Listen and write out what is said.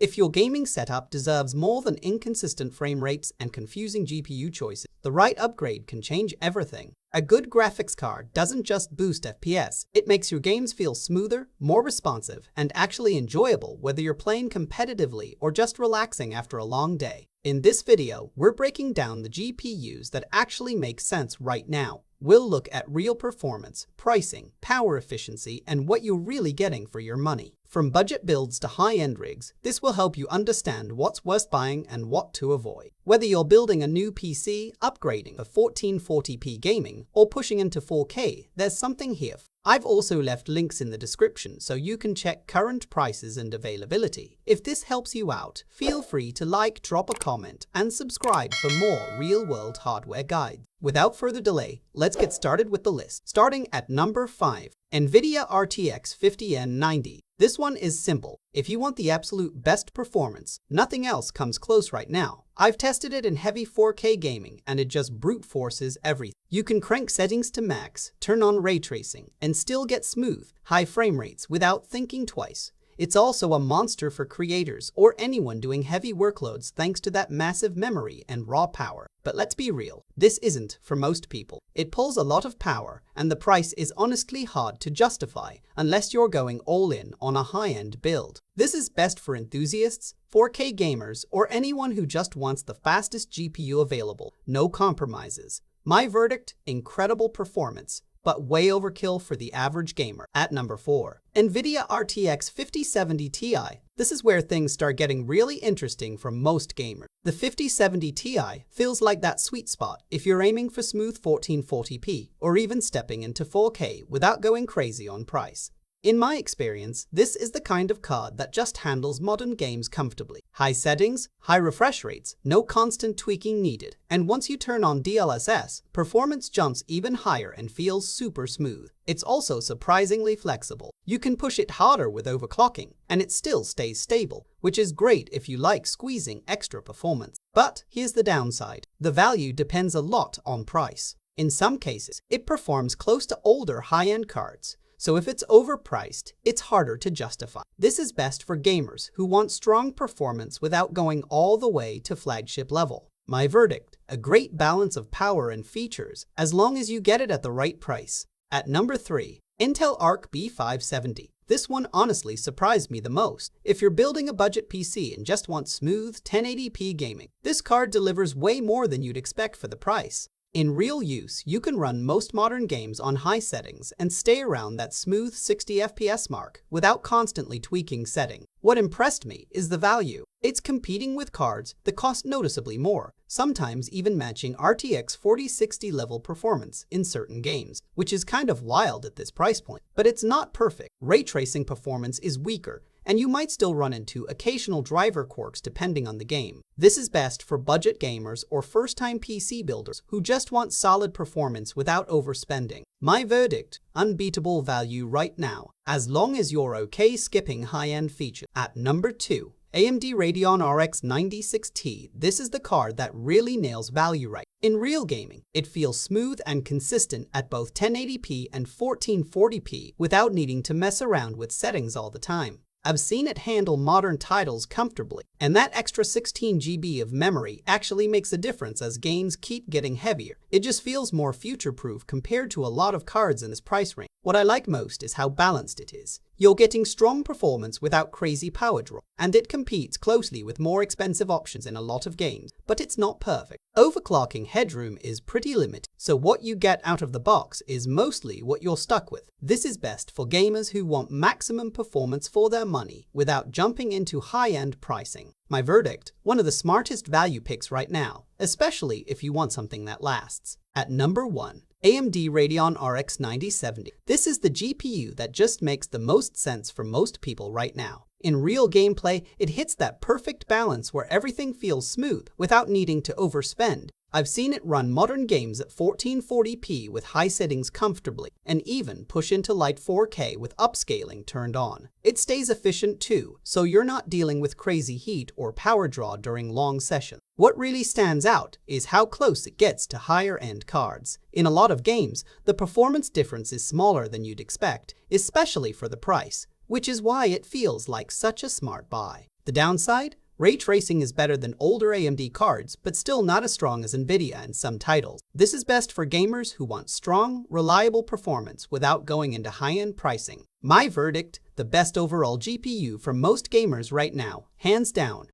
If your gaming setup deserves more than inconsistent frame rates and confusing GPU choices, the right upgrade can change everything. A good graphics card doesn't just boost FPS, it makes your games feel smoother, more responsive, and actually enjoyable whether you're playing competitively or just relaxing after a long day. In this video, we're breaking down the GPUs that actually make sense right now. We'll look at real performance, pricing, power efficiency, and what you're really getting for your money. From budget builds to high-end rigs, this will help you understand what's worth buying and what to avoid. Whether you're building a new PC, upgrading for 1440p gaming, or pushing into 4K, there's something here. I've also left links in the description so you can check current prices and availability. If this helps you out, feel free to like, drop a comment, and subscribe for more real-world hardware guides. Without further delay, let's get started with the list. Starting at number 5, NVIDIA RTX 5090. This one is simple. If you want the absolute best performance, nothing else comes close right now. I've tested it in heavy 4K gaming and it just brute forces everything. You can crank settings to max, turn on ray tracing, and still get smooth, high frame rates without thinking twice. It's also a monster for creators or anyone doing heavy workloads thanks to that massive memory and raw power. But let's be real, this isn't for most people. It pulls a lot of power, and the price is honestly hard to justify unless you're going all in on a high-end build. This is best for enthusiasts, 4K gamers, or anyone who just wants the fastest GPU available. No compromises. My verdict, incredible performance, but way overkill for the average gamer. At number 4, NVIDIA RTX 5070 Ti. This is where things start getting really interesting for most gamers. The 5070 Ti feels like that sweet spot if you're aiming for smooth 1440p or even stepping into 4K without going crazy on price. In my experience, this is the kind of card that just handles modern games comfortably. High settings, high refresh rates, no constant tweaking needed. And once you turn on DLSS, performance jumps even higher and feels super smooth. It's also surprisingly flexible. You can push it harder with overclocking, and it still stays stable, which is great if you like squeezing extra performance. But here's the downside. The value depends a lot on price. In some cases, it performs close to older high-end cards. So if it's overpriced, it's harder to justify. This is best for gamers who want strong performance without going all the way to flagship level. My verdict, a great balance of power and features, as long as you get it at the right price. At number 3, Intel Arc B570. This one honestly surprised me the most. If you're building a budget PC and just want smooth 1080p gaming, this card delivers way more than you'd expect for the price. In real use, you can run most modern games on high settings and stay around that smooth 60 FPS mark without constantly tweaking settings. What impressed me is the value. It's competing with cards that cost noticeably more, sometimes even matching RTX 4060 level performance in certain games, which is kind of wild at this price point. But it's not perfect. Ray tracing performance is weaker, and you might still run into occasional driver quirks depending on the game. This is best for budget gamers or first-time PC builders who just want solid performance without overspending. My verdict, unbeatable value right now, as long as you're okay skipping high-end features. At number 2, AMD Radeon RX 96T. This is the card that really nails value right. In real gaming, it feels smooth and consistent at both 1080p and 1440p without needing to mess around with settings all the time. I've seen it handle modern titles comfortably, and that extra 16 GB of memory actually makes a difference as games keep getting heavier. It just feels more future-proof compared to a lot of cards in this price range. What I like most is how balanced it is. You're getting strong performance without crazy power draw, and it competes closely with more expensive options in a lot of games, but it's not perfect. Overclocking headroom is pretty limited, so what you get out of the box is mostly what you're stuck with. This is best for gamers who want maximum performance for their money without jumping into high-end pricing. My verdict, one of the smartest value picks right now, especially if you want something that lasts. At number 1, AMD Radeon RX 9070. This is the GPU that just makes the most sense for most people right now. In real gameplay, it hits that perfect balance where everything feels smooth without needing to overspend. I've seen it run modern games at 1440p with high settings comfortably, and even push into light 4K with upscaling turned on. It stays efficient too, so you're not dealing with crazy heat or power draw during long sessions. What really stands out is how close it gets to higher-end cards. In a lot of games, the performance difference is smaller than you'd expect, especially for the price, which is why it feels like such a smart buy. The downside? Ray tracing is better than older AMD cards, but still not as strong as Nvidia in some titles. This is best for gamers who want strong, reliable performance without going into high-end pricing. My verdict: the best overall GPU for most gamers right now, hands down,